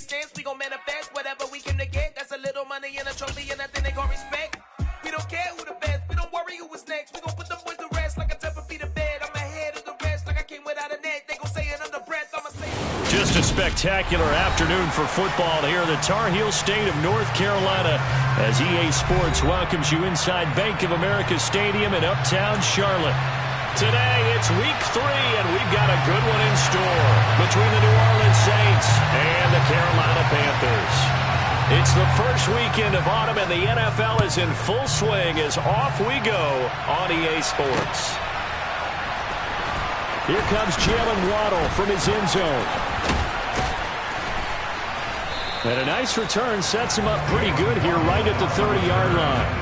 makes sense. We gon' manifest whatever we came to get. That's a little money and a trophy and nothing they call respect. We don't care who the best. We don't worry who was next. We gon' put them boys to rest like a temper feet of bed. I'm ahead of the rest like I came without a net. They gon' say it under breath. I'ma say it. Just a spectacular afternoon for football here in the Tar Heel state of North Carolina as EA Sports welcomes you inside Bank of America Stadium in Uptown Charlotte. Today, it's week 3, and we've got a good one in store between the New Orleans Saints and the Carolina Panthers. It's the first weekend of autumn, and the NFL is in full swing as off we go on EA Sports. Here comes Jalen Waddle from his end zone. And a nice return sets him up pretty good here right at the 30-yard line.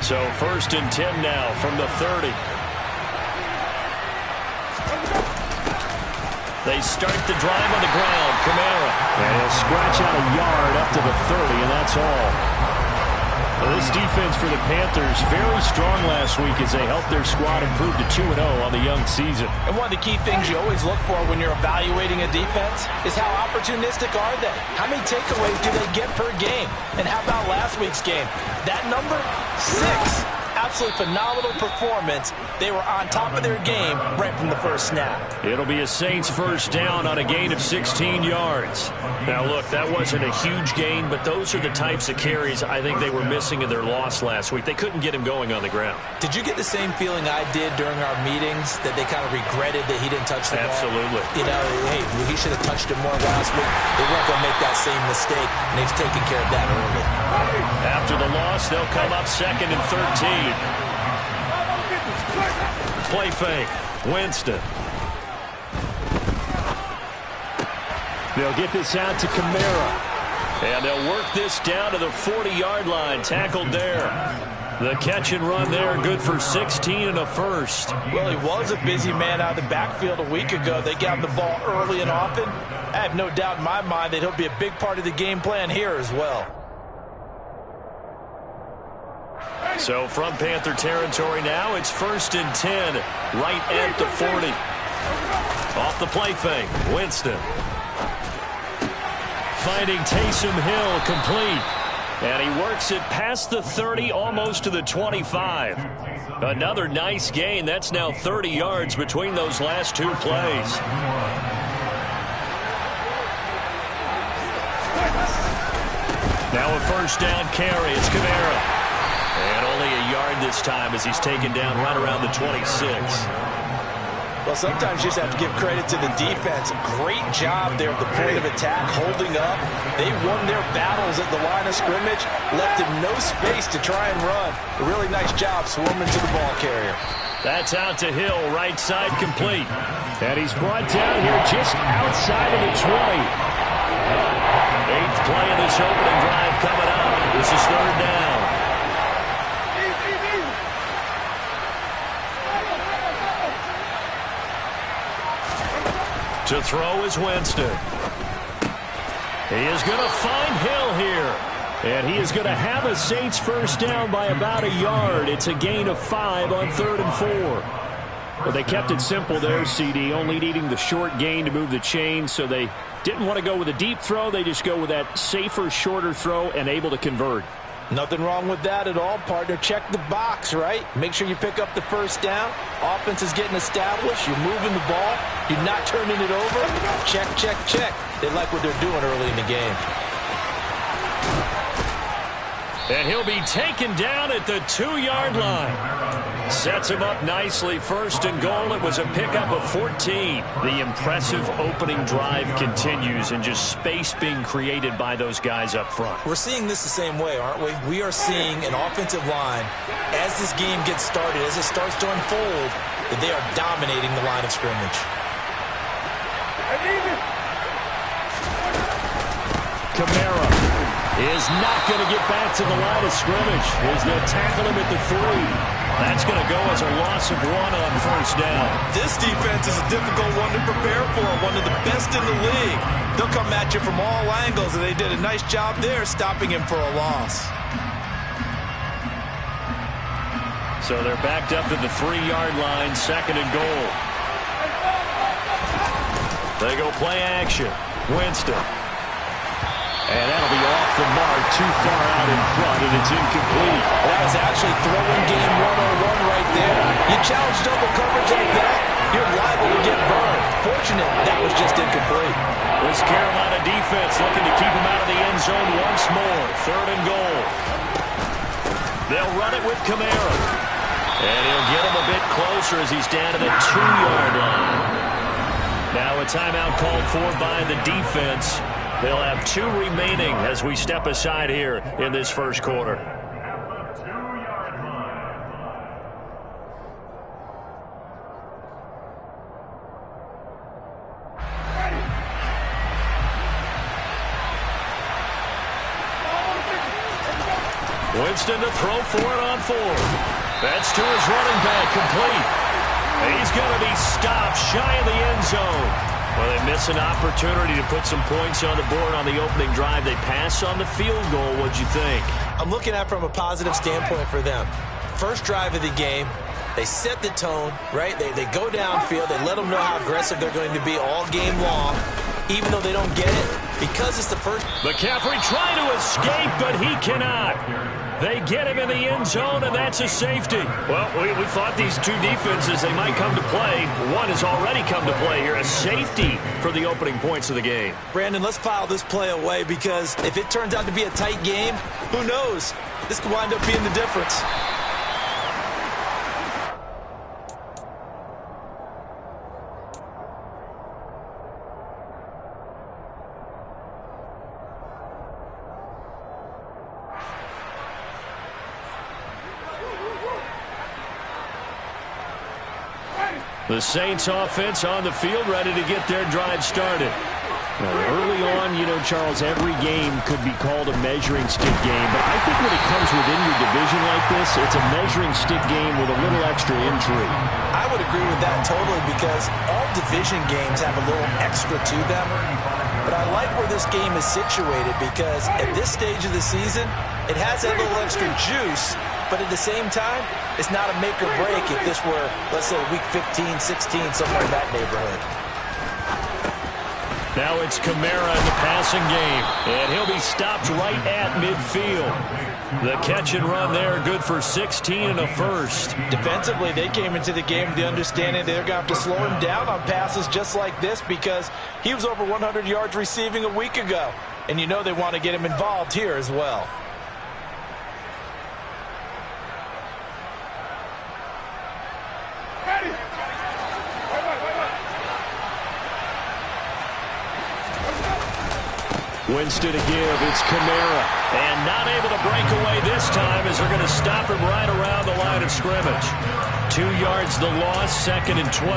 So 1st and 10 now from the 30. They start the drive on the ground. Kamara. And he'll scratch out a yard up to the 30, and that's all. Well, this defense for the Panthers, very strong last week as they helped their squad improve to 2-0 on the young season. And one of the key things you always look for when you're evaluating a defense is how opportunistic are they? How many takeaways do they get per game? And how about last week's game? That number, 6. Absolutely phenomenal performance. They were on top of their game right from the first snap. It'll be a Saints first down on a gain of 16 yards. Now, look, that wasn't a huge gain, but those are the types of carries I think they were missing in their loss last week. They couldn't get him going on the ground. Did you get the same feeling I did during our meetings, that they kind of regretted that he didn't touch the ball? Absolutely. You know, hey, he should have touched it more last week. They weren't going to make that same mistake, and he's taking care of that early. After the loss, they'll come up 2nd and 13. Play fake. Winston. They'll get this out to Kamara. And they'll work this down to the 40-yard line. Tackled there. The catch and run there, good for 16 and a first. Well, he was a busy man out of the backfield a week ago. They got him the ball early and often. I have no doubt in my mind that he'll be a big part of the game plan here as well. So from Panther territory now, it's 1st and 10, right at the 40. Off the play fake, Winston. Finding Taysom Hill complete. And he works it past the 30, almost to the 25. Another nice gain. That's now 30 yards between those last 2 plays. Now a first down carry. It's Kamara. And only a yard this time as he's taken down right around the 26. Well, sometimes you just have to give credit to the defense. Great job there at the point of attack, holding up. They won their battles at the line of scrimmage, left him no space to try and run. A really nice job swarming to the ball carrier. That's out to Hill, right side complete. And he's brought down here just outside of the 20. 8th play of this opening drive coming up. This is 3rd down. To throw is Winston. He is going to find Hill here. And he is going to have a Saints first down by about a yard. It's a gain of 5 on 3rd and 4. Well, they kept it simple there, CD, only needing the short gain to move the chain, so they didn't want to go with a deep throw. They just go with that safer, shorter throw and able to convert. Nothing wrong with that at all, partner. Check the box, right? Make sure you pick up the first down. Offense is getting established. You're moving the ball. You're not turning it over. Check, check, check. They like what they're doing early in the game. And he'll be taken down at the 2-yard line. Sets him up nicely. 1st and goal. It was a pickup of 14. The impressive opening drive continues, and just space being created by those guys up front. We're seeing this the same way, aren't we? We are seeing an offensive line, as this game gets started, as it starts to unfold, that they are dominating the line of scrimmage. Kamara is not going to get back to the line of scrimmage as they'll tackle him at the 3. That's going to go as a loss of 1 on 1st down. This defense is a difficult one to prepare for, one of the best in the league. They'll come at you from all angles, and they did a nice job there stopping him for a loss. So they're backed up to the 3-yard line, 2nd and goal. They go play action. Winston. And that'll be off the mark, too far out in front, and it's incomplete. That was actually throwing game 101 right there. You challenge double coverage like that, you're liable to get burned. Fortunate, that was just incomplete. This Carolina defense looking to keep him out of the end zone once more. 3rd and goal. They'll run it with Kamara. And he'll get him a bit closer as he's down to the 2-yard line. Now a timeout called for by the defense. They'll have 2 remaining as we step aside here in this first quarter. Winston to throw for it on 4th. That's to his running back, complete. He's going to be stopped shy of the end zone. Well, they miss an opportunity to put some points on the board on the opening drive. They pass on the field goal. What'd you think? I'm looking at it from a positive standpoint for them. First drive of the game, they set the tone, right? They go downfield. They let them know how aggressive they're going to be all game long, even though they don't get it, because it's the first. McCaffrey trying to escape, but he cannot. They get him in the end zone, and that's a safety. Well, we thought these 2 defenses, they might come to play. One has already come to play here, a safety for the opening points of the game. Brandon, let's file this play away, because if it turns out to be a tight game, who knows? This could wind up being the difference. The Saints offense on the field, ready to get their drive started. Early on, you know, Charles, every game could be called a measuring stick game. But I think when it comes within your division like this, it's a measuring stick game with a little extra intrigue. I would agree with that totally, because all division games have a little extra to them. But I like where this game is situated, because at this stage of the season, it has that little extra juice. But at the same time, it's not a make or break if this were, let's say, week 15, 16, somewhere in that neighborhood. Now it's Kamara in the passing game, and he'll be stopped right at midfield. The catch and run there, good for 16 and a first. Defensively, they came into the game with the understanding they're going to have to slow him down on passes just like this, because he was over 100 yards receiving a week ago. And you know they want to get him involved here as well. Winston to give, it's Kamara. And not able to break away this time as they're going to stop him right around the line of scrimmage. 2 yards the loss, 2nd and 12.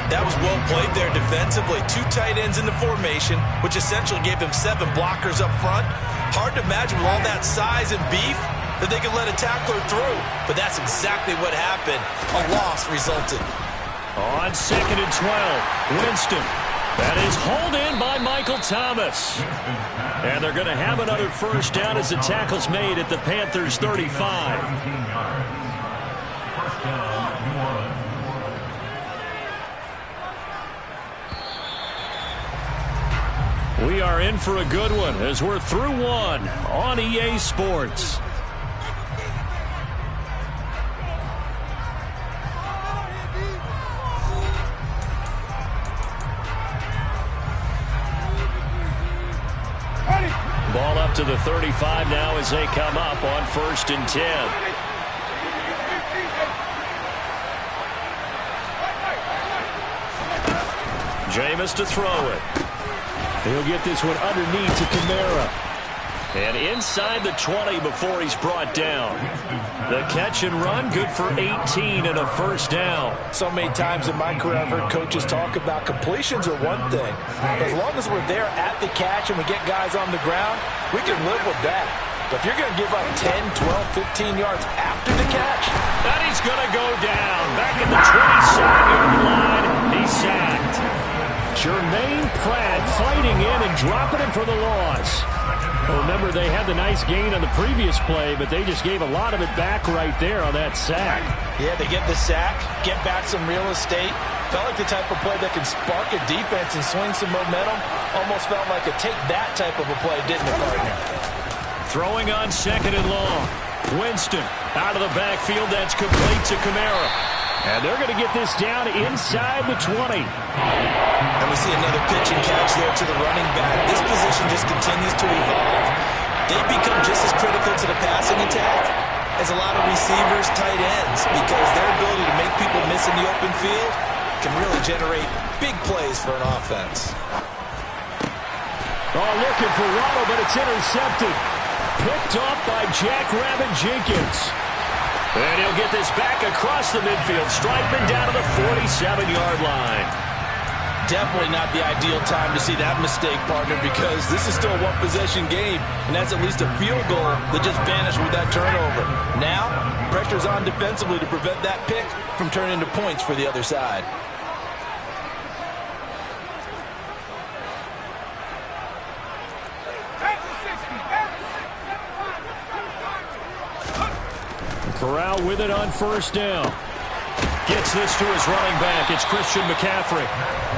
That was well played there defensively. 2 tight ends in the formation, which essentially gave them 7 blockers up front. Hard to imagine with all that size and beef that they could let a tackler through. But that's exactly what happened. A loss resulted. On 2nd and 12, Winston. That is hauled in by Michael Thomas. And they're going to have another first down as the tackle's made at the Panthers' 35. We are in for a good one as we're through one on EA Sports. Ball up to the 35 now as they come up on 1st and 10. Jameis to throw it. He'll get this one underneath to Kamara. And inside the 20 before he's brought down. The catch and run, good for 18 and a first down. So many times in my career I've heard coaches talk about completions are one thing. As long as we're there at the catch and we get guys on the ground, we can live with that. But if you're going to give up 10, 12, 15 yards after the catch, that he's going to go down. Back at the 27-yard line, he's sacked. Jermaine Pratt fighting in and dropping him for the loss. Well, remember, they had the nice gain on the previous play, but they just gave a lot of it back right there on that sack. Yeah, they get the sack, get back some real estate. Felt like the type of play that can spark a defense and swing some momentum. Almost felt like a take-that type of a play, didn't it, partner? Throwing on 2nd and long. Winston out of the backfield. That's complete to Kamara. And they're going to get this down inside the 20. And we see another pitch and catch there to the running back. This position just continues to evolve. They become just as critical to the passing attack as a lot of receivers, tight ends, because their ability to make people miss in the open field can really generate big plays for an offense. Oh, looking for Waddle, but it's intercepted. Picked off by Jackrabbit Jenkins. And he'll get this back across the midfield. Strikeman down to the 47-yard line. Definitely not the ideal time to see that mistake, partner, because this is still a one-possession game, and that's at least a field goal that just vanished with that turnover. Now, pressure's on defensively to prevent that pick from turning into points for the other side. Corral with it on 1st down. Gets this to his running back. It's Christian McCaffrey.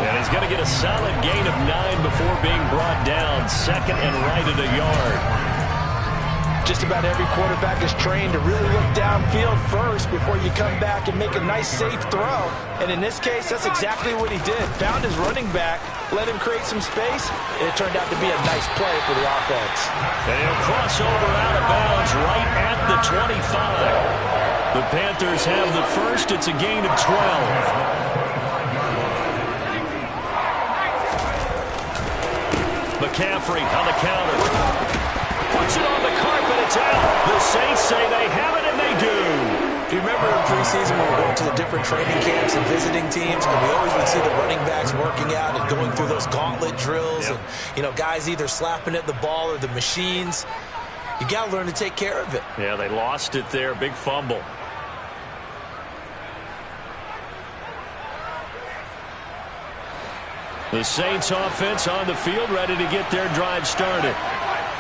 And he's going to get a solid gain of 9 before being brought down. 2nd and right at a yard. Just about every quarterback is trained to really look downfield first before you come back and make a nice, safe throw. And in this case, that's exactly what he did. Found his running back, let him create some space, and it turned out to be a nice play for the offense. And he'll cross over out of bounds right at the 25. The Panthers have the first. It's a gain of 12. McCaffrey on the counter. Puts it on the carpet. It's out. The Saints say they have it, and they do. Do you remember in preseason when we were going to the different training camps and visiting teams, and we always would see the running backs working out and going through those gauntlet drills, and, you know, guys either slapping at the ball or the machines. You got to learn to take care of it. Yeah, they lost it there. Big fumble. The Saints offense on the field, ready to get their drive started.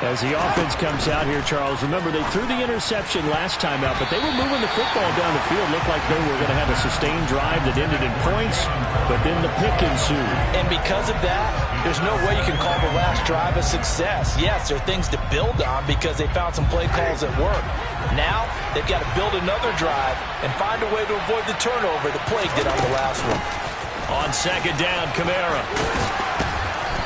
As the offense comes out here, Charles, remember they threw the interception last time out, but they were moving the football down the field. Looked like they were going to have a sustained drive that ended in points, but then the pick ensued. And because of that, there's no way you can call the last drive a success. Yes, there are things to build on because they found some play calls that work. Now, they've got to build another drive and find a way to avoid the turnover the Plague did on the last one. On 2nd down, Kamara.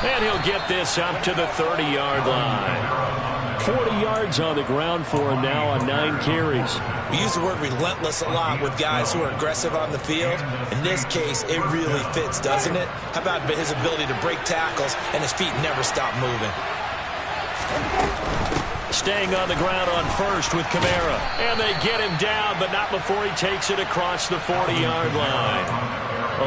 And he'll get this up to the 30-yard line. 40 yards on the ground for him now on 9 carries. We use the word relentless a lot with guys who are aggressive on the field. In this case, it really fits, doesn't it? How about his ability to break tackles and his feet never stop moving? Staying on the ground on 1st with Kamara. And they get him down, but not before he takes it across the 40-yard line.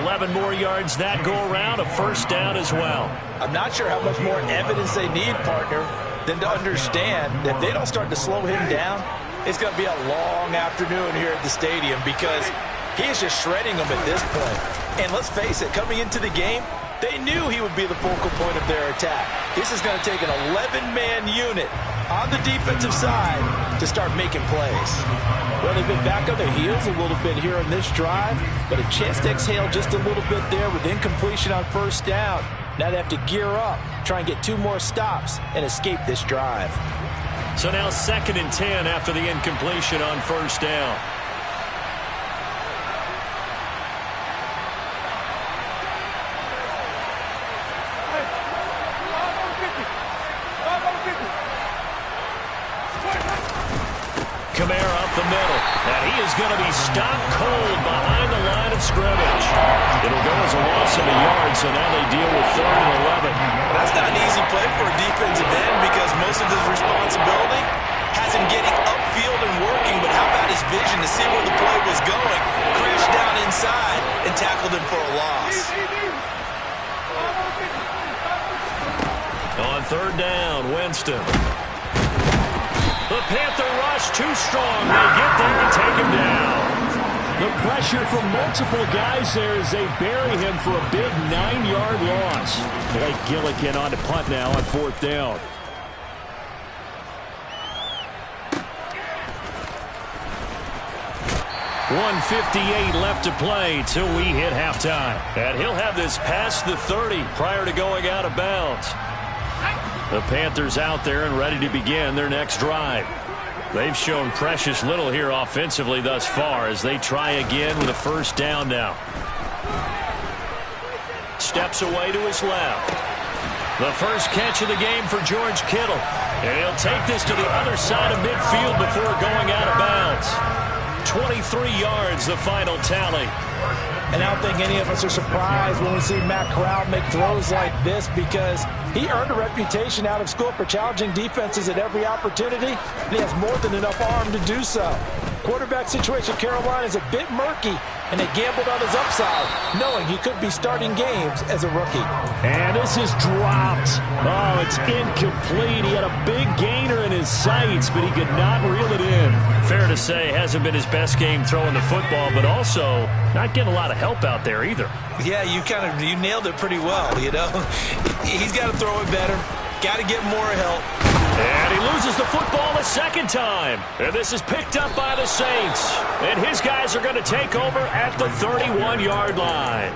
11 more yards that go around, a 1st down as well. I'm not sure how much more evidence they need, partner, than to understand that if they don't start to slow him down, it's going to be a long afternoon here at the stadium because he is just shredding them at this point. And let's face it, coming into the game, they knew he would be the focal point of their attack. This is going to take an 11-man unit on the defensive side to start making plays. Well, they've been back on their heels a little bit here on this drive, but a chance to exhale just a little bit there with incompletion on 1st down. Now they have to gear up, try and get 2 more stops, and escape this drive. So now 2nd and 10 after the incompletion on 1st down. Kamara up the middle, and he is going to be stopped cold behind the line of scrimmage. It'll go as a loss of a yard, so now they deal with 3rd and 11. That's not an easy play for a defensive end because most of his responsibility has him getting upfield and working, but how about his vision to see where the play was going, crashed down inside, and tackled him for a loss. On 3rd down, Winston. The Panther rush too strong. They get there and take him down. The pressure from multiple guys there as they bury him for a big 9-yard loss. Blake Gillikin on to punt now on 4th down. 1:58 left to play till we hit halftime. And he'll have this past the 30 prior to going out of bounds. The Panthers out there and ready to begin their next drive. They've shown precious little here offensively thus far as they try again with a first down now. Steps away to his left. The first catch of the game for George Kittle. And he'll take this to the other side of midfield before going out of bounds. 23 yards, the final tally. And I don't think any of us are surprised when we see Matt Corral make throws like this, because he earned a reputation out of school for challenging defenses at every opportunity, and he has more than enough arm to do so. Quarterback situation Carolina is a bit murky, and they gambled on his upside, knowing he could be starting games as a rookie. And this is dropped. Oh, it's incomplete. He had a big gainer in his sights, but he could not reel it in. Fair to say, hasn't been his best game throwing the football, but also not getting a lot of help out there either. Yeah, you nailed it pretty well, you know. He's got to throw it better. Got to get more help. And he loses the football a second time. And this is picked up by the Saints. And his guys are going to take over at the 31-yard line.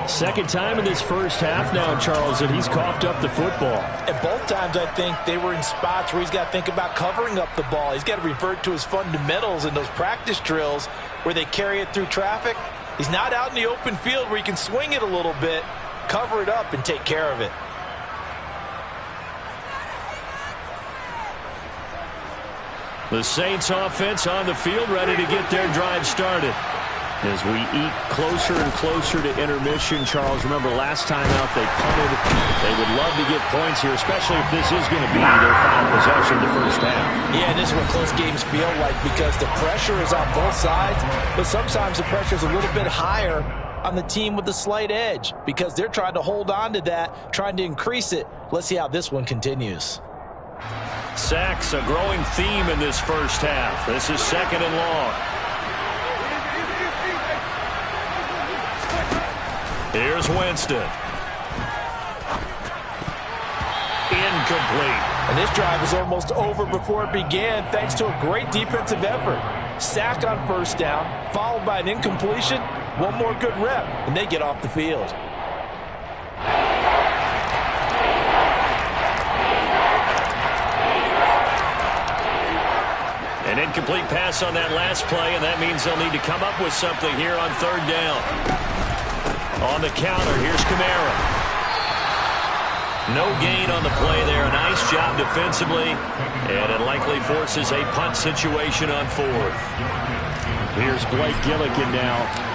Second time in this first half now, Charles, that he's coughed up the football. And both times I think they were in spots where he's got to think about covering up the ball. He's got to revert to his fundamentals in those practice drills where they carry it through traffic. He's not out in the open field where he can swing it a little bit, cover it up, and take care of it. The Saints offense on the field, ready to get their drive started. As we eat closer and closer to intermission, Charles, remember last time out they punted. They would love to get points here, especially if this is going to be their final possession the first half. Yeah, and this is what close games feel like, because the pressure is on both sides, but sometimes the pressure is a little bit higher on the team with the slight edge because they're trying to hold on to that, trying to increase it. Let's see how this one continues. Sacks, a growing theme in this first half. This is second and long. Here's Winston. Incomplete. And this drive was almost over before it began thanks to a great defensive effort. Sack on first down, followed by an incompletion. One more good rep, and they get off the field. An incomplete pass on that last play, and that means they'll need to come up with something here on third down. On the counter, here's Kamara. No gain on the play there. A nice job defensively, and it likely forces a punt situation on fourth. Here's Blake Gillikin now.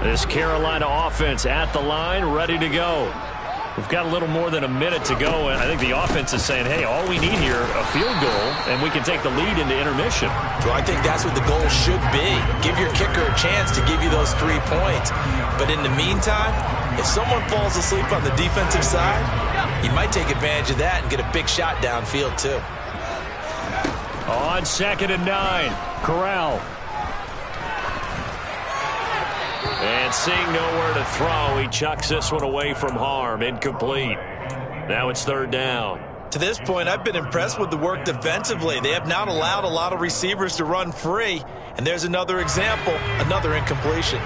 This Carolina offense at the line, ready to go. We've got a little more than a minute to go, and I think the offense is saying, hey, all we need here, a field goal, and we can take the lead into intermission. Well, I think that's what the goal should be. Give your kicker a chance to give you those 3 points. But in the meantime, if someone falls asleep on the defensive side, he might take advantage of that and get a big shot downfield, too. On 2nd and 9, Corral. And seeing nowhere to throw, he chucks this one away from harm. Incomplete. Now it's third down. To this point, I've been impressed with the work defensively. They have not allowed a lot of receivers to run free. And there's another example, another incompletion.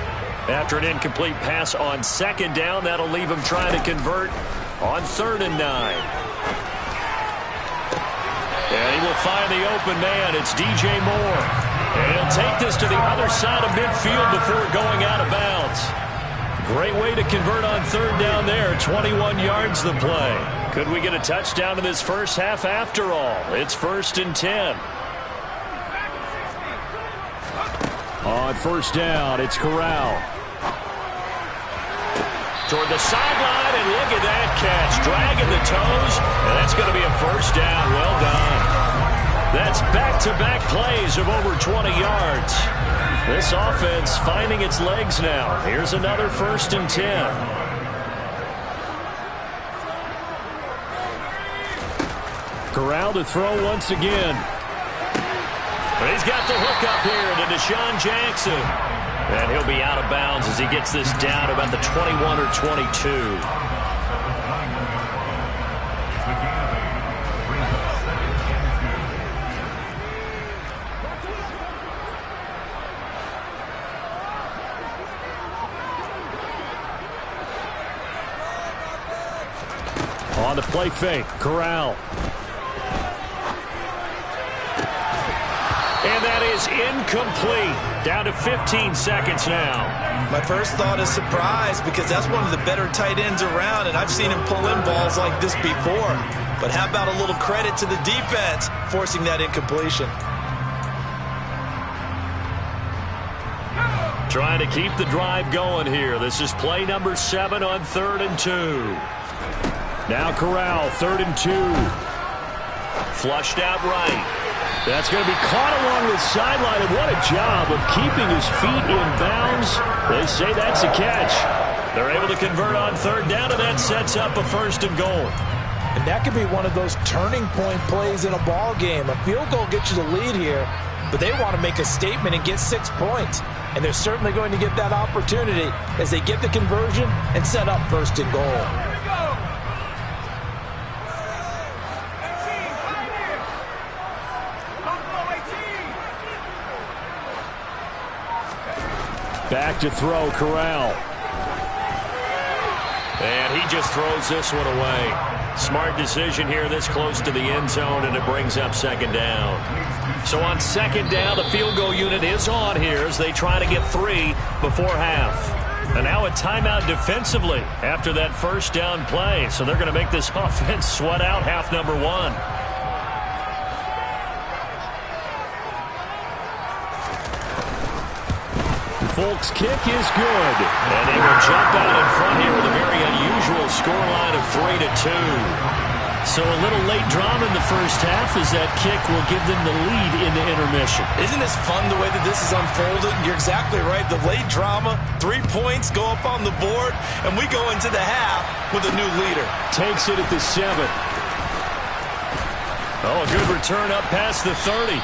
After an incomplete pass on 2nd down, that'll leave him trying to convert on 3rd and 9. And he will find the open man. It's DJ Moore. And he'll take this to the other side of midfield before going out of bounds. Great way to convert on 3rd down there. 21 yards the play. Could we get a touchdown in this first half after all? It's 1st and 10. On 1st down, it's Corral. Toward the sideline, and look at that catch. Dragging the toes, and that's going to be a first down. Well done. That's back-to-back plays of over 20 yards. This offense finding its legs now. Here's another 1st and 10. Corral to throw once again. But he's got the hook up here to Deshaun Jackson. And he'll be out of bounds as he gets this down about the 21 or 22. On the play fake, Corral. And that is incomplete. Down to 15 seconds now. My first thought is surprise because that's one of the better tight ends around, and I've seen him pull in balls like this before. But how about a little credit to the defense forcing that incompletion? Trying to keep the drive going here. This is play number 7 on 3rd and 2. Now Corral, 3rd and 2. Flushed out right. That's going to be caught along the sideline, and what a job of keeping his feet in bounds. They say that's a catch. They're able to convert on 3rd down, and that sets up a 1st and goal. And that could be one of those turning point plays in a ball game. A field goal gets you the lead here, but they want to make a statement and get 6 points. And they're certainly going to get that opportunity as they get the conversion and set up 1st and goal. Back to throw, Corral. And he just throws this one away. Smart decision here this close to the end zone, and it brings up 2nd down. So on 2nd down, the field goal unit is on here as they try to get 3 before half. And now a timeout defensively after that 1st down play. So they're going to make this offense sweat out half number 1. Folk's kick is good. And they will jump out in front here with a very unusual scoreline of 3-2. So a little late drama in the first half as that kick will give them the lead in the intermission. Isn't this fun the way that this is unfolding? You're exactly right. The late drama, 3 points go up on the board, and we go into the half with a new leader. Takes it at the 7. Oh, a good return up past the 30.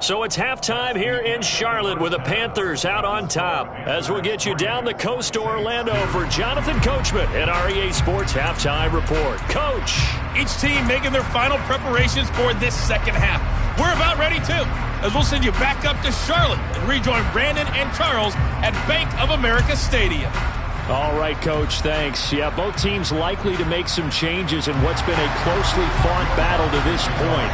So it's halftime here in Charlotte with the Panthers out on top. As we'll get you down the coast to Orlando for Jonathan Coachman at our EA Sports Halftime Report. Coach. Each team making their final preparations for this second half. We're about ready too, as we'll send you back up to Charlotte and rejoin Brandon and Charles at Bank of America Stadium. All right, Coach, thanks. Yeah, both teams likely to make some changes in what's been a closely fought battle to this point.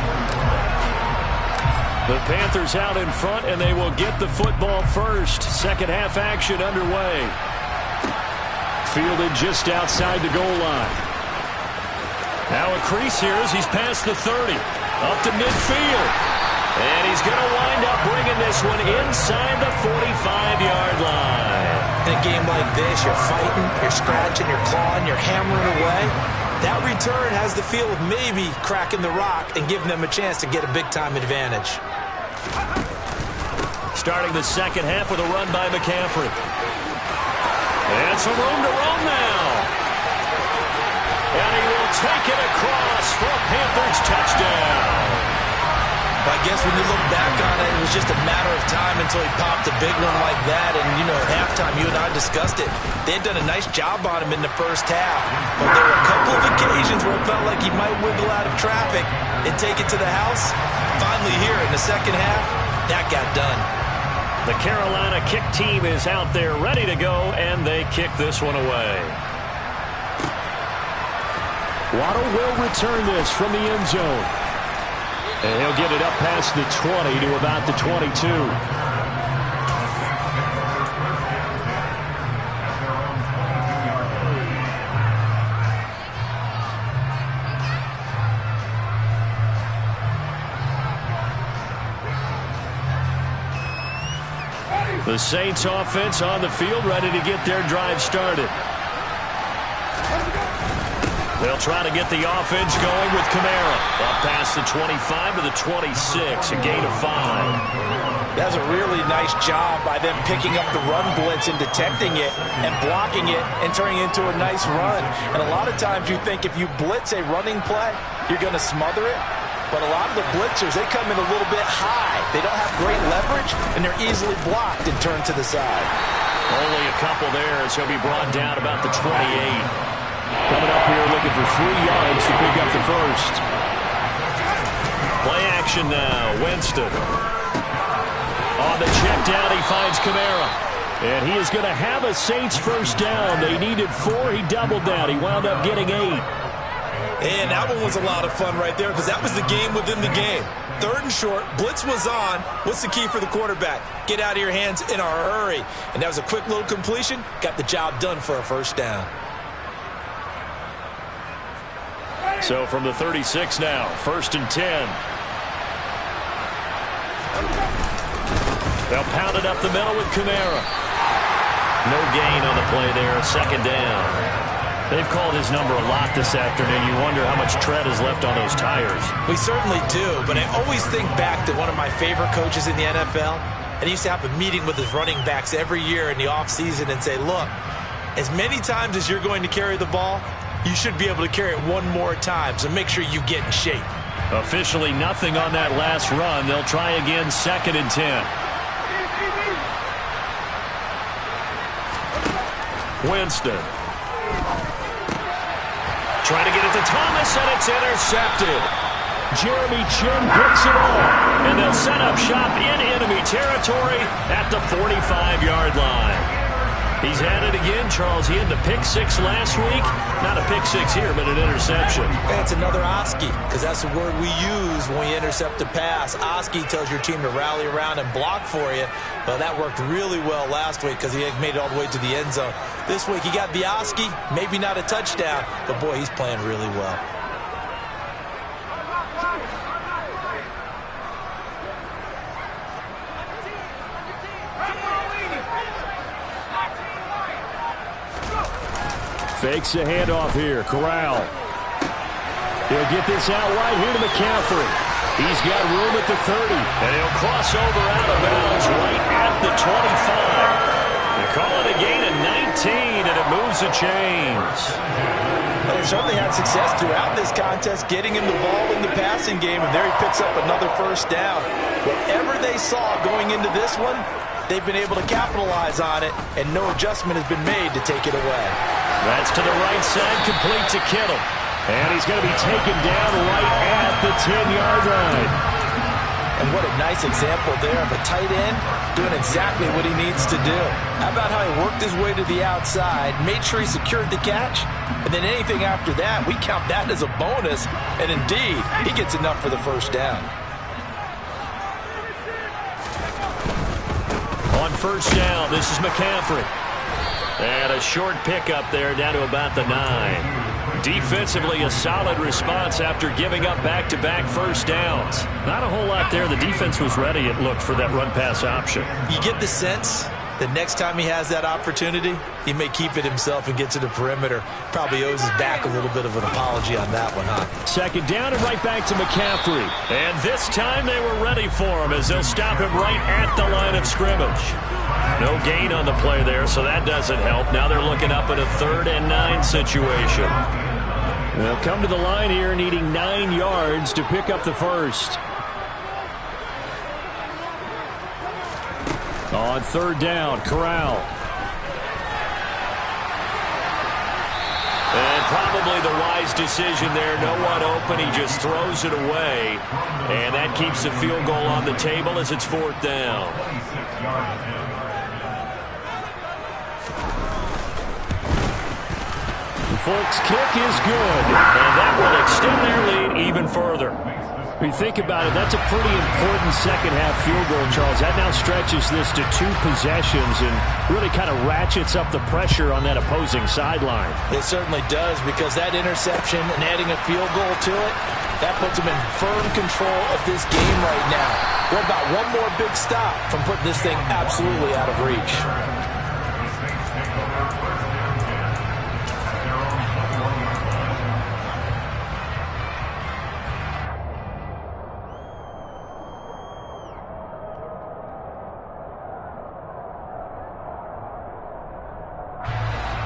The Panthers out in front, and they will get the football first. Second half action underway. Fielded just outside the goal line. Now a crease here as he's past the 30. Up to midfield. And he's going to wind up bringing this one inside the 45-yard line. In a game like this, you're fighting, you're scratching, you're clawing, you're hammering away. That return has the feel of maybe cracking the rock and giving them a chance to get a big-time advantage. Starting the second half with a run by McCaffrey. And some room to roam now. And he will take it across for a Panthers touchdown. I guess when you look back on it, it was just a matter of time until he popped a big one like that. And, you know, at halftime, you and I discussed it. They had done a nice job on him in the first half. But there were a couple of occasions where it felt like he might wiggle out of traffic and take it to the house. Finally here in the second half, that got done. The Carolina kick team is out there ready to go, and they kick this one away. Waddle will return this from the end zone. And he'll get it up past the 20 to about the 22. The Saints offense on the field ready to get their drive started. They'll try to get the offense going with Kamara. Up past the 25 to the 26, a gain of 5. That's a really nice job by them picking up the run blitz and detecting it and blocking it and turning it into a nice run. And a lot of times you think if you blitz a running play, you're going to smother it. But a lot of the blitzers, they come in a little bit high. They don't have great leverage, and they're easily blocked and turned to the side. Only a couple there as he'll be brought down about the 28. Coming up here looking for 3 yards to pick up the first. Play action now. Winston. On the check down, he finds Kamara. And he is going to have a Saints first down. They needed 4. He doubled that. He wound up getting 8. And that one was a lot of fun right there because that was the game within the game. 3rd and short, blitz was on. What's the key for the quarterback? Get out of your hands in a hurry. And that was a quick little completion. Got the job done for a first down. So from the 36 now, 1st and 10. They'll pound it up the middle with Kamara. No gain on the play there, 2nd down. They've called his number a lot this afternoon. You wonder how much tread is left on those tires. We certainly do, but I always think back to one of my favorite coaches in the NFL. And he used to have a meeting with his running backs every year in the offseason and say, look, as many times as you're going to carry the ball, you should be able to carry it one more time, so make sure you get in shape. Officially nothing on that last run. They'll try again, 2nd and 10. Winston. Trying to get it to Thomas, and it's intercepted. Jeremy Chin picks it off, and they'll set up shop in enemy territory at the 45-yard line. He's had it again, Charles. He had the pick 6 last week. Not a pick 6 here, but an interception. That's another Oski, because that's the word we use when we intercept a pass. Oski tells your team to rally around and block for you. Well, that worked really well last week because he had made it all the way to the end zone. This week he got the Oski, maybe not a touchdown, but boy, he's playing really well. Fakes the handoff here. Corral. He'll get this out wide here to McCaffrey. He's got room at the 30. And he'll cross over out of bounds right at the 25. They call it a gain of 19, and it moves the chains. Well, they certainly had success throughout this contest, getting him the ball in the passing game, and there he picks up another first down. Whatever they saw going into this one, they've been able to capitalize on it, and no adjustment has been made to take it away. That's to the right side, complete to Kittle. And he's going to be taken down right at the 10-yard line. And what a nice example there of a tight end doing exactly what he needs to do. How about how he worked his way to the outside, made sure he secured the catch, and then anything after that, we count that as a bonus. And indeed, he gets enough for the first down. On first down, this is McCaffrey. And a short pickup there down to about the 9. Defensively, a solid response after giving up back-to-back first downs. Not a whole lot there. The defense was ready, it looked, for that run-pass option. You get the sense that next time he has that opportunity, he may keep it himself and get to the perimeter. Probably owes his back a little bit of an apology on that one, huh? 2nd down and right back to McCaffrey. And this time they were ready for him as they'll stop him right at the line of scrimmage. No gain on the play there, so that doesn't help. Now they're looking up at a 3rd and 9 situation. They'll come to the line here needing 9 yards to pick up the first. On 3rd down, Corral. And probably the wise decision there. No one open. He just throws it away. And that keeps the field goal on the table as it's 4th down. The Folks kick is good. And that will extend their lead even further. When you think about it, that's a pretty important second-half field goal, Charles. That now stretches this to 2 possessions and really kind of ratchets up the pressure on that opposing sideline. It certainly does, because that interception and adding a field goal to it, that puts them in firm control of this game right now. We're about one more big stop from putting this thing absolutely out of reach.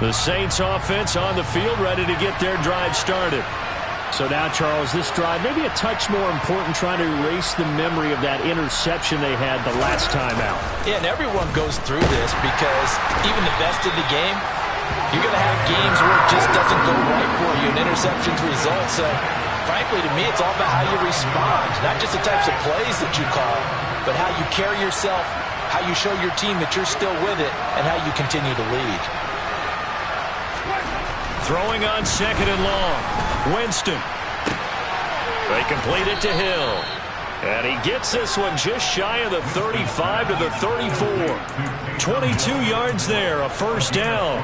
The Saints offense on the field, ready to get their drive started. So now, Charles, this drive maybe a touch more important, trying to erase the memory of that interception they had the last time out. Yeah, and everyone goes through this because even the best in the game, you're going to have games where it just doesn't go right for you, and interceptions result. So, frankly, to me, it's all about how you respond, not just the types of plays that you call, but how you carry yourself, how you show your team that you're still with it, and how you continue to lead. Throwing on second and long. Winston. They complete it to Hill. And he gets this one just shy of the 35 to the 34. 22 yards there, a first down.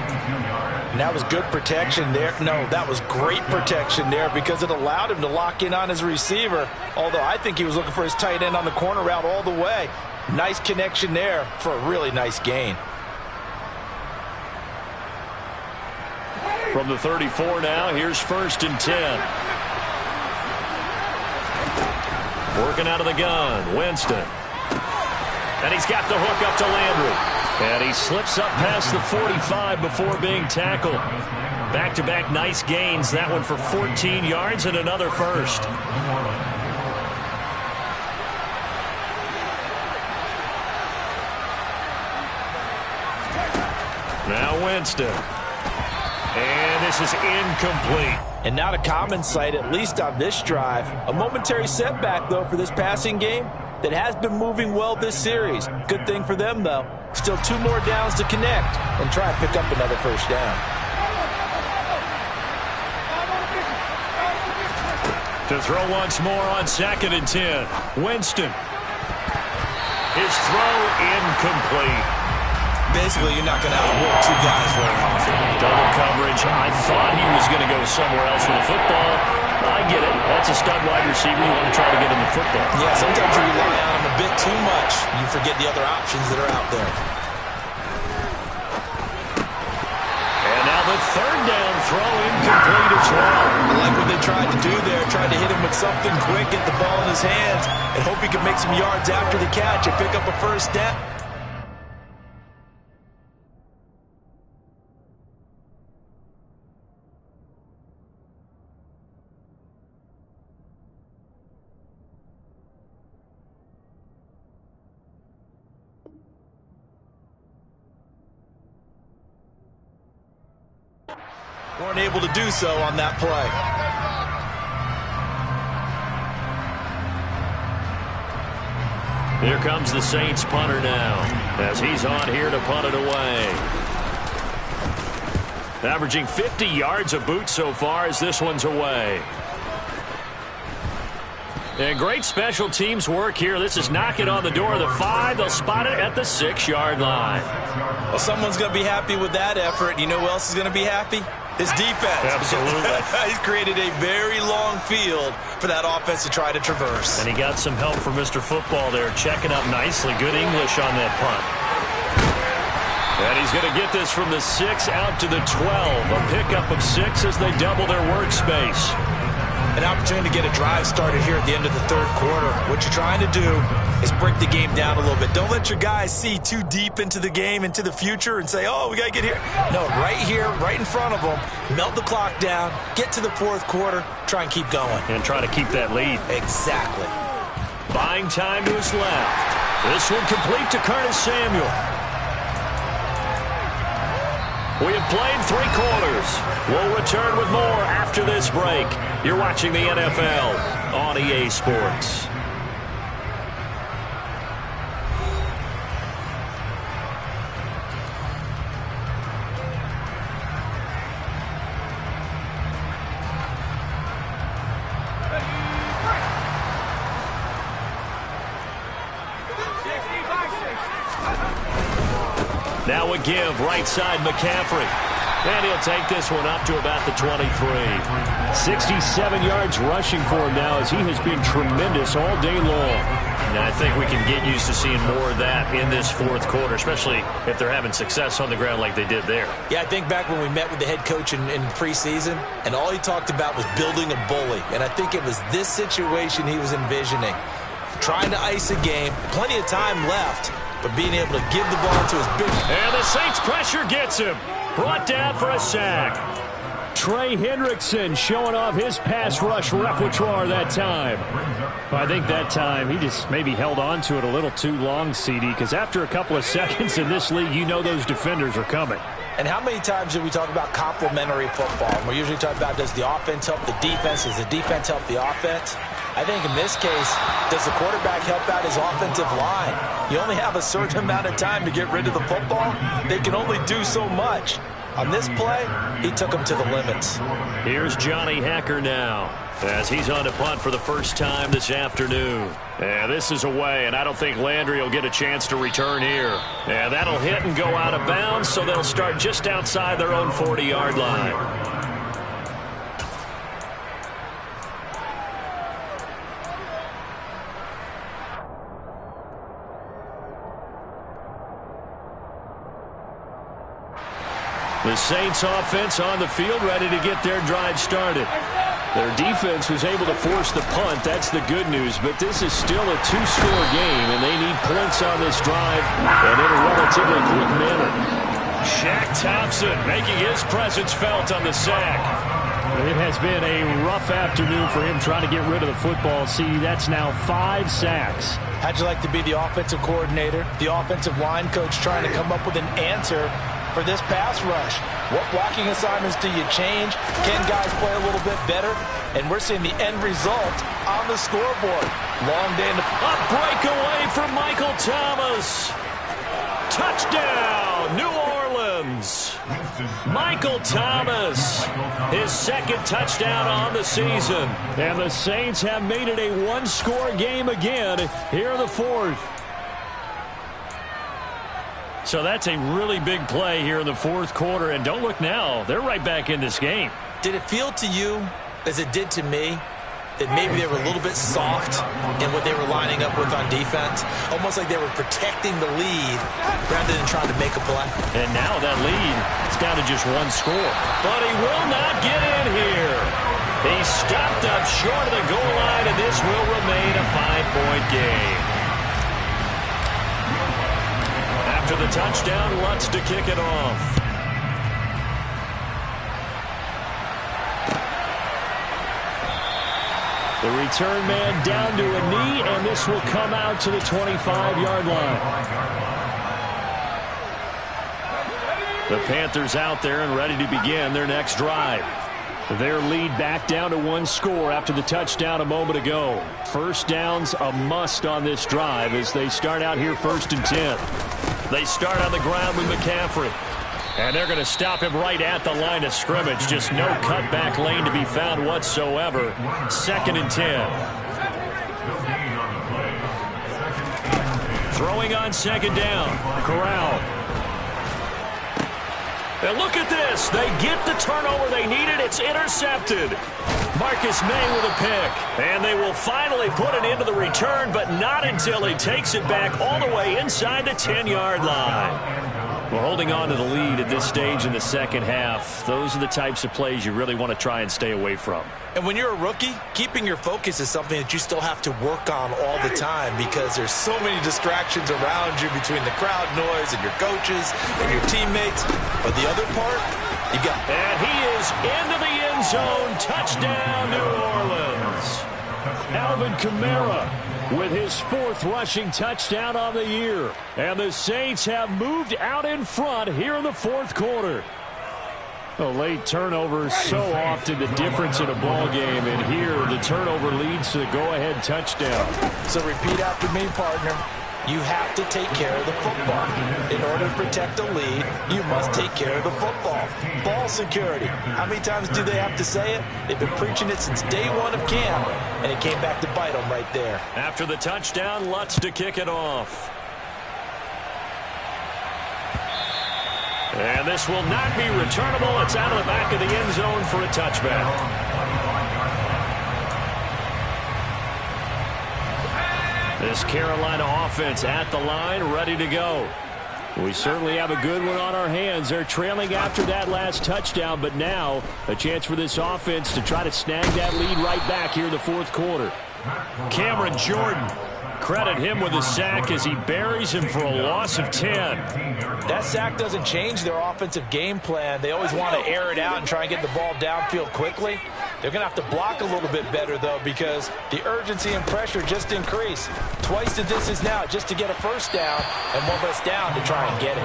And that was good protection there. No, that was great protection there because it allowed him to lock in on his receiver. Although I think he was looking for his tight end on the corner route all the way. Nice connection there for a really nice gain. From the 34 now, here's 1st and 10. Working out of the gun, Winston. And he's got the hook up to Landry. And he slips up past the 45 before being tackled. Back-to-back nice gains. That one for 14 yards and another first. Now Winston. And this is incomplete. And not a common sight, at least on this drive. A momentary setback, though, for this passing game that has been moving well this series. Good thing for them, though. Still 2 more downs to connect and try and pick up another first down. To throw once more on 2nd and 10. Winston. His throw incomplete. Basically, you're not going to outwork 2 guys very often. Double coverage. I thought he was going to go somewhere else with the football. I get it. That's a stud wide receiver. You want to try to get him the football. Yeah, sometimes you rely on him a bit too much. You forget the other options that are out there. And now the 3rd down throw incomplete as well. I like what they tried to do there. Tried to hit him with something quick, get the ball in his hands, and hope he can make some yards after the catch and pick up a first down. Weren't able to do so on that play. Here comes the Saints punter now as he's on here to punt it away. Averaging 50 yards a boot so far as this one's away. And great special teams work here. This is knocking on the door of the 5. They'll spot it at the 6-yard line. Well, someone's going to be happy with that effort. You know who else is going to be happy? His defense. Absolutely. He's created a very long field for that offense to try to traverse. And he got some help from Mr. Football there, checking up nicely. Good English on that punt. And he's going to get this from the 6 out to the 12. A pickup of 6 as they double their workspace. An opportunity to get a drive started here at the end of the 3rd quarter. What you're trying to do is break the game down a little bit. Don't let your guys see too deep into the game, into the future, and say, oh, we got to get here. No, right here, right in front of them, melt the clock down, get to the 4th quarter, try and keep going. And try to keep that lead. Exactly. Buying time to his left. This one complete to Curtis Samuel. We have played 3 quarters. We'll return with more after this break. You're watching the NFL on EA Sports. Now a give, right side McCaffrey. And he'll take this one up to about the 23. 67 yards rushing for him now as he has been tremendous all day long. And I think we can get used to seeing more of that in this 4th quarter, especially if they're having success on the ground like they did there. Yeah, I think back when we met with the head coach in preseason, and all he talked about was building a bully. And I think it was this situation he was envisioning. trying to ice a game, plenty of time left, but being able to give the ball to his big... And the Saints pressure gets him. Brought down for a sack. Trey Hendrickson showing off his pass rush repertoire that time. I think that time he just maybe held on to it a little too long, CD, because after a couple of seconds in this league, you know those defenders are coming. And how many times do we talk about complementary football? And we're usually talking about, does the offense help the defense? Does the defense help the offense? I think in this case, does the quarterback help out his offensive line? You only have a certain amount of time to get rid of the football. They can only do so much. On this play, he took him to the limits. Here's Johnny Hacker now as he's on to punt for the first time this afternoon. Yeah, this is away, and I don't think Landry will get a chance to return here. Yeah, that'll hit and go out of bounds, so they'll start just outside their own 40-yard line. The Saints offense on the field, ready to get their drive started. Their defense was able to force the punt. That's the good news. But this is still a two-score game, and they need points on this drive, and in a relatively quick manner. Shaq Thompson making his presence felt on the sack. It has been a rough afternoon for him trying to get rid of the football. See, that's now 5 sacks. How'd you like to be the offensive coordinator, the offensive line coach trying to come up with an answer for this pass rush? What blocking assignments do you change? Can guys play a little bit better? And we're seeing the end result on the scoreboard. Long day in the... A breakaway for Michael Thomas. Touchdown, New Orleans. Michael Thomas, his second touchdown on the season. And the Saints have made it a one-score game again here in the fourth. So that's a really big play here in the fourth quarter. And don't look now, they're right back in this game. Did it feel to you, as it did to me, that maybe they were a little bit soft in what they were lining up with on defense? Almost like they were protecting the lead rather than trying to make a play. And now that lead, it's down to just one score. But he will not get in here. He stopped up short of the goal line, and this will remain a 5-point game. After the touchdown, Lutz to kick it off. The return man down to a knee, and this will come out to the 25-yard line. The Panthers out there and ready to begin their next drive. Their lead back down to one score after the touchdown a moment ago. First down's a must on this drive as they start out here 1st and 10. They start on the ground with McCaffrey. And they're going to stop him right at the line of scrimmage. Just no cutback lane to be found whatsoever. 2nd and 10. Throwing on 2nd down. Corral. And look at this. They get the turnover they needed. It's intercepted. Marcus May with a pick. And they will finally put it into the return, but not until he takes it back all the way inside the 10-yard line. We're holding on to the lead at this stage in the second half. Those are the types of plays you really want to try and stay away from. And when you're a rookie, keeping your focus is something that you still have to work on all the time because there's so many distractions around you between the crowd noise and your coaches and your teammates. But the other part, you got... And he is into the end zone. Touchdown, New Orleans. Alvin Kamara with his 4th rushing touchdown on the year. And the Saints have moved out in front here in the 4th quarter. A late turnover so often the difference in a ball game, and here the turnover leads to the go-ahead touchdown. So repeat after me, partner. You have to take care of the football. In order to protect a lead, you must take care of the football. Ball security. How many times do they have to say it? They've been preaching it since day one of camp, and it came back to bite them right there. After the touchdown, Lutz to kick it off. And this will not be returnable. It's out of the back of the end zone for a touchback. This Carolina offense at the line, ready to go. We certainly have a good one on our hands. They're trailing after that last touchdown, but now a chance for this offense to try to snag that lead right back here in the fourth quarter. Cameron Jordan, credit him with a sack as he buries him for a loss of 10. That sack doesn't change their offensive game plan. They always want to air it out and try and get the ball downfield quickly. They're going to have to block a little bit better, though, because the urgency and pressure just increase. Twice the distance now just to get a first down, and one less down to try and get it.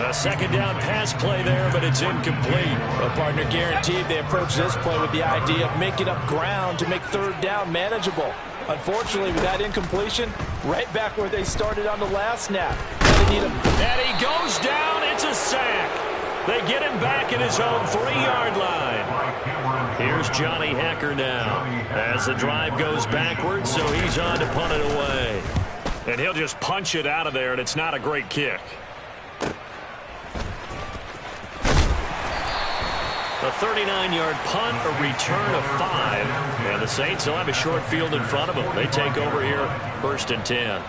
A second down pass play there, but it's incomplete. Well, partner, guaranteed they approach this play with the idea of making up ground to make third down manageable. Unfortunately, with that incompletion, right back where they started on the last snap. And he goes down. It's a sack. They get him back at his own 3-yard line. Here's Johnny Hekker now as the drive goes backwards, so he's on to punt it away. And he'll just punch it out of there, and it's not a great kick. A 39-yard punt, a return of 5. And the Saints will have a short field in front of them. They take over here, 1st and 10.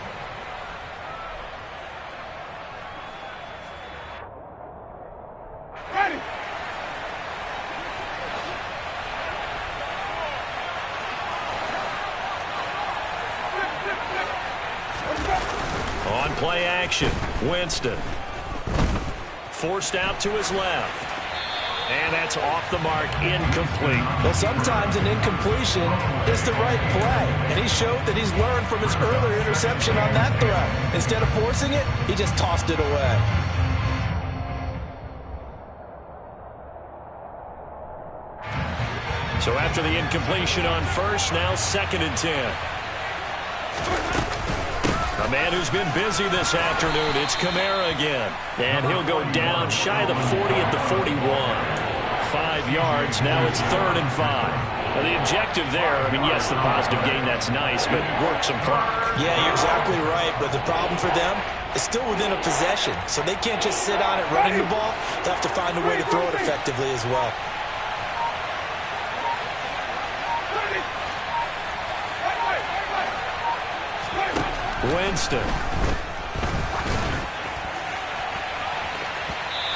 On play action, Winston. Forced out to his left. And that's off the mark, incomplete. Well, sometimes an incompletion is the right play. And he showed that he's learned from his earlier interception on that throw. Instead of forcing it, he just tossed it away. So after the incompletion on first, now 2nd and 10. A man who's been busy this afternoon, it's Kamara again. And he'll go down shy of the 40 at the 41. 5 yards, now it's 3rd and 5. Now the objective there, I mean, yes, the positive gain, that's nice, but work some clock. Yeah, you're exactly right, but the problem for them is still within a possession. So they can't just sit on it running the ball. They have to find a way to throw it effectively as well. Winston.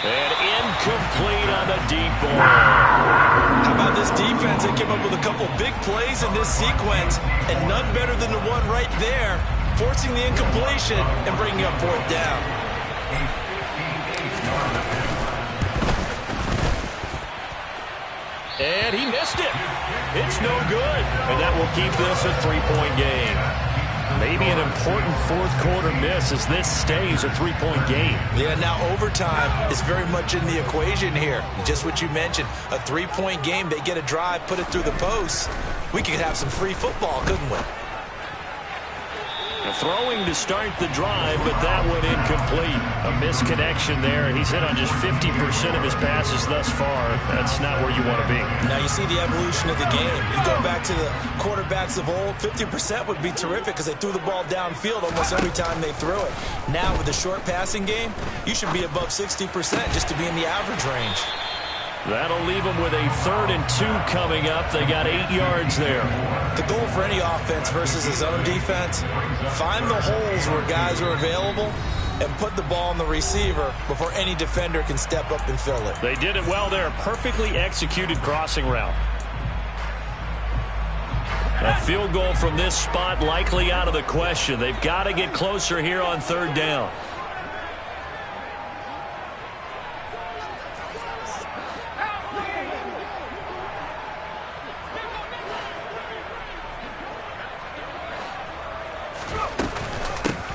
And incomplete on the deep ball. How about this defense? They came up with a couple big plays in this sequence, and none better than the one right there, forcing the incompletion and bringing up 4th down. And he missed it. It's no good. And that will keep this a 3-point game. Maybe an important fourth quarter miss as this stays a 3-point game. Yeah, now overtime is very much in the equation here. Just what you mentioned, a 3-point game. They get a drive, put it through the posts. We could have some free football, couldn't we? Throwing to start the drive, but that went incomplete. A misconnection there. He's hit on just 50% of his passes thus far. That's not where you want to be. Now you see the evolution of the game. You go back to the quarterbacks of old, 50% would be terrific because they threw the ball downfield almost every time they threw it. Now with the short passing game, you should be above 60% just to be in the average range. That'll leave them with a 3rd and 2 coming up. They got 8 yards there. The goal for any offense versus his own defense, find the holes where guys are available and put the ball on the receiver before any defender can step up and fill it. They did it well there. Perfectly executed crossing route. A field goal from this spot likely out of the question. They've got to get closer here on 3rd down.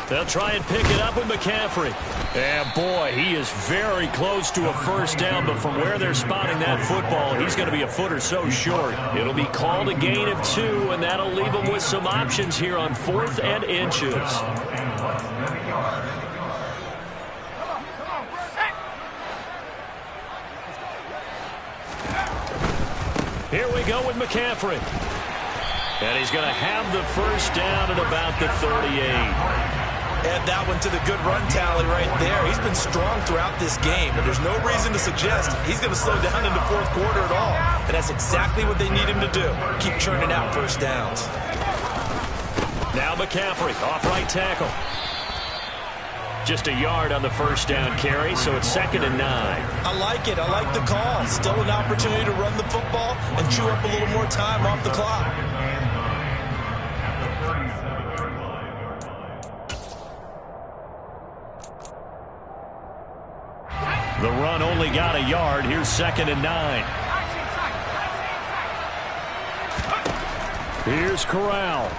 They'll try and pick it up with McCaffrey. And boy, he is very close to a first down, but from where they're spotting that football, he's going to be a foot or so short. It'll be called a gain of 2, and that'll leave them with some options here on 4th and inches. Here we go with McCaffrey. And he's going to have the first down at about the 38. Add that one to the good run tally right there. He's been strong throughout this game, and there's no reason to suggest he's going to slow down in the fourth quarter at all. And that's exactly what they need him to do. Keep churning out first downs. Now McCaffrey, off right tackle. just a yard on the first down carry, so it's 2nd and 9. I like it. I like the call. Still an opportunity to run the football and chew up a little more time off the clock. The run only got a yard. Here's 2nd and 9. Here's Corral.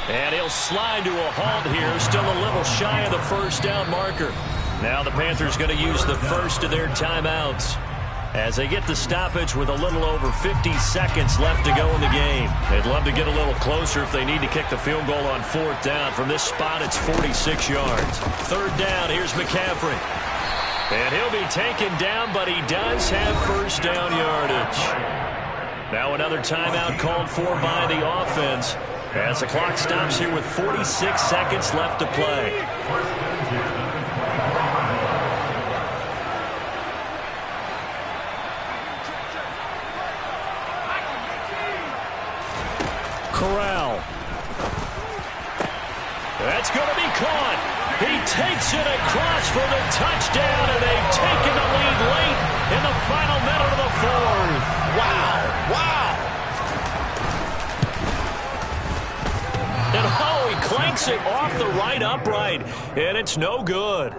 And he'll slide to a halt here. Still a little shy of the first down marker. Now the Panthers going to use the first of their timeouts as they get the stoppage with a little over 50 seconds left to go in the game. They'd love to get a little closer if they need to kick the field goal on 4th down. From this spot, it's 46 yards. 3rd down, here's McCaffrey. And he'll be taken down, but he does have first down yardage. Now another timeout called for by the offense as the clock stops here with 46 seconds left to play. Corral. That's going to be caught. He takes it across for the touchdown, and they've taken the lead late in the final minute of the 4th. Wow. Wow. And oh, he clanks it off the right upright, and it's no good.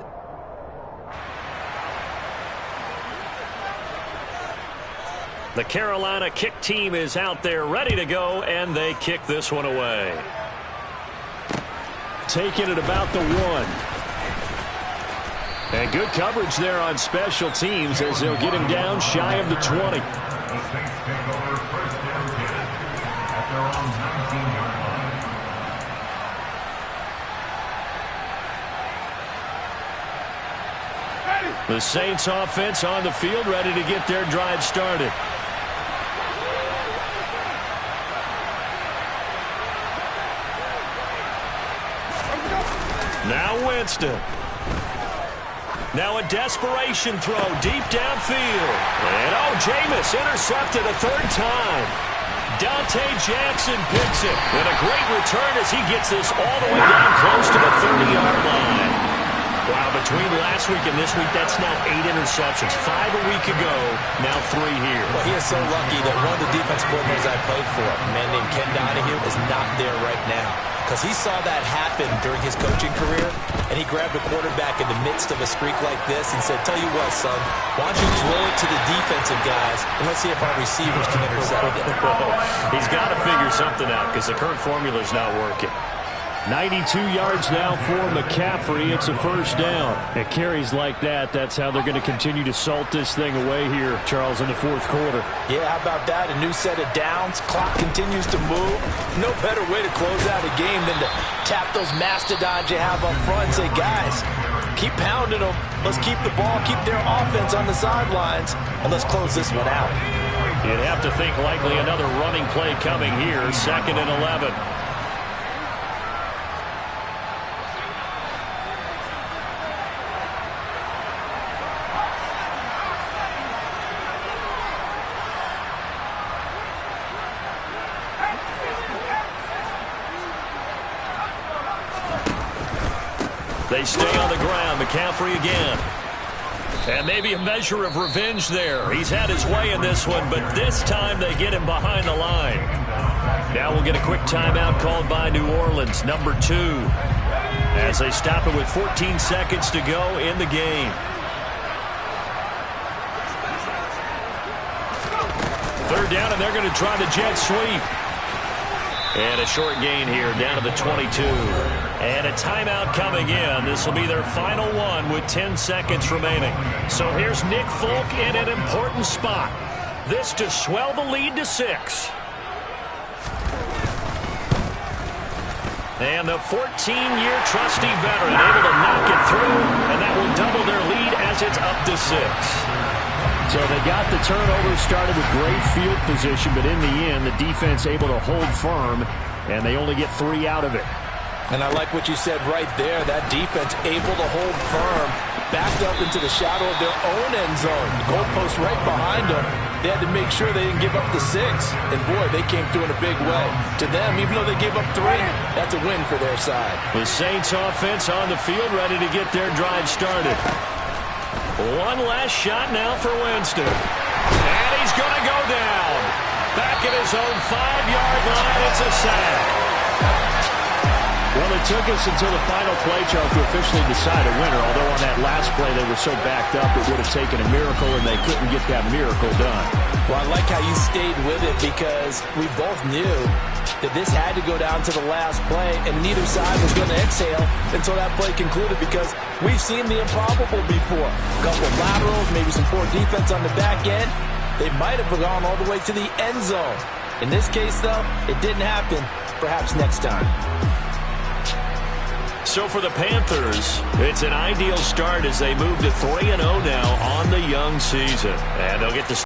The Carolina kick team is out there ready to go, and they kick this one away. Taking it about the 1. And good coverage there on special teams as they'll get him down shy of the 20. The Saints offense on the field ready to get their drive started. Now Winston. Now a desperation throw deep downfield. And oh, Jameis intercepted a 3rd time. Dante Jackson picks it. And a great return as he gets this all the way down close to the 30-yard line. Wow, between last week and this week, that's now 8 interceptions. 5 a week ago, now 3 here. Well, he is so lucky that one of the defense coordinators I played for, a man named Ken Donahue, is not there right now. Because he saw that happen during his coaching career, and he grabbed a quarterback in the midst of a streak like this and said, tell you what, son, why don't you throw it to the defensive guys, and let's see if our receivers can intercept it. He's got to figure something out because the current formula is not working. 92 yards now for McCaffrey. It's a first down. At carries like that, that's how they're going to continue to salt this thing away here, Charles, in the 4th quarter. Yeah, how about that? A new set of downs. Clock continues to move. No better way to close out a game than to tap those mastodons you have up front and say, guys, keep pounding them. Let's keep the ball, keep their offense on the sidelines, and let's close this one out. You'd have to think likely another running play coming here. 2nd and 11. They stay on the ground. McCaffrey again. And maybe a measure of revenge there. He's had his way in this one, but this time they get him behind the line. Now we'll get a quick timeout called by New Orleans, number 2, as they stop it with 14 seconds to go in the game. Third down, and they're going to try the jet sweep. And a short gain here down to the 22. And a timeout coming in. This will be their final one with 10 seconds remaining. So here's Nick Folk in an important spot. This to swell the lead to 6. And the 14-year trusty veteran able to knock it through, and that will double their lead as it's up to 6. So they got the turnover, started with great field position, but in the end, the defense able to hold firm, and they only get 3 out of it. And I like what you said right there. That defense able to hold firm, backed up into the shadow of their own end zone. The goalpost right behind them. They had to make sure they didn't give up the 6. And, boy, they came through in a big way. To them, even though they gave up 3, that's a win for their side. The Saints offense on the field ready to get their drive started. One last shot now for Winston. And he's going to go down. Back at his own 5-yard line, it's a sack. Well, it took us until the final play, Charles, to officially decide a winner, although on that last play they were so backed up it would have taken a miracle, and they couldn't get that miracle done. Well, I like how you stayed with it because we both knew that this had to go down to the last play, and neither side was going to exhale until that play concluded because we've seen the improbable before. A couple of laterals, maybe some poor defense on the back end. They might have gone all the way to the end zone. In this case, though, it didn't happen. Perhaps next time. So for the Panthers, it's an ideal start as they move to 3-0 now on the young season. And they'll get the